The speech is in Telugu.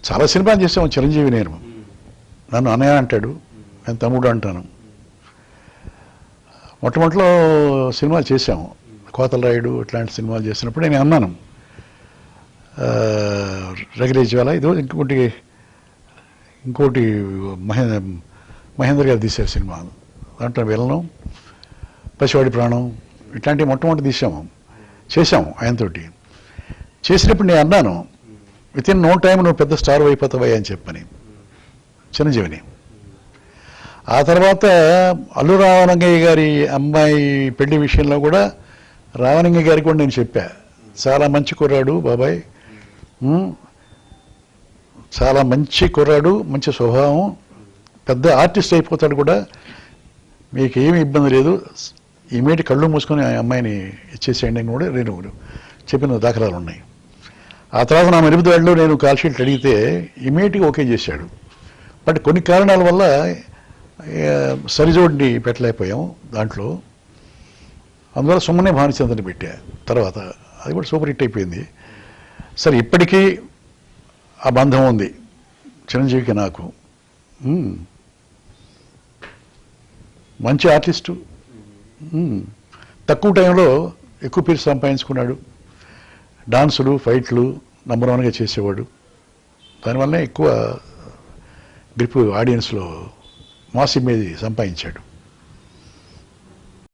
చాలా సినిమాలు చేసాము చిరంజీవి నేను. నన్ను అన్నయ్య అంటాడు, నేను తమ్ముడు అంటాను. మొట్టమొదటిలో సినిమాలు చేసాము, కోతల రాయుడు ఇట్లాంటి సినిమాలు చేసినప్పుడు నేను అన్నాను, రగిరేజ్వాల ఇదో ఇంకోటి మహేంద్ర గారు తీశారు సినిమా, దాంట్లో వెళ్ళను, పసివాడి ప్రాణం ఇట్లాంటివి మొట్టమొదటి చేసాము ఆయనతోటి. చేసినప్పుడు నేను అన్నాను, విత్ ఇన్ నో టైం నువ్వు పెద్ద స్టార్ అయిపోతావా అని చెప్పని చిరంజీవిని. ఆ తర్వాత అల్లు రావణంగయ్య గారి అమ్మాయి పెళ్లి విషయంలో కూడా రావణంగయ్య గారికి కూడా నేను చెప్పా, చాలా మంచి కుర్రాడు బాబాయ్, చాలా మంచి కుర్రాడు, మంచి స్వభావం, పెద్ద ఆర్టిస్ట్ అయిపోతాడు కూడా, మీకు ఏమి ఇబ్బంది లేదు, ఇమీడియట్ కళ్ళు మూసుకొని ఆ అమ్మాయిని ఇచ్చేసేయండి అని కూడా నేను చెప్పిన దాఖలాలు ఉన్నాయి. ఆ తర్వాత నా మెరుపుదాడిలో నేను కాల్ షీట్ అడిగితే ఇమీడియట్గా ఓకే చేశాడు. బట్ కొన్ని కారణాల వల్ల సరిజోడిని పెట్టలేకపోయాం దాంట్లో. అందువల్ల సుమ్మనే భానుచంద్రని పెట్టా. తర్వాత అది కూడా సూపర్ హిట్ అయిపోయింది. సరే, ఇప్పటికీ ఆ బంధం ఉంది చిరంజీవికి నాకు. మంచి ఆర్టిస్టు, తక్కువ టైంలో ఎక్కువ పేరు సంపాదించుకున్నాడు. డాన్సులు, ఫైట్లు నంబర్ 1గా చేసేవాడు. దానివల్లనే ఎక్కువ గ్రిప్ ఆడియన్స్లో మాస్ ఇమేజ్ సంపాదించాడు.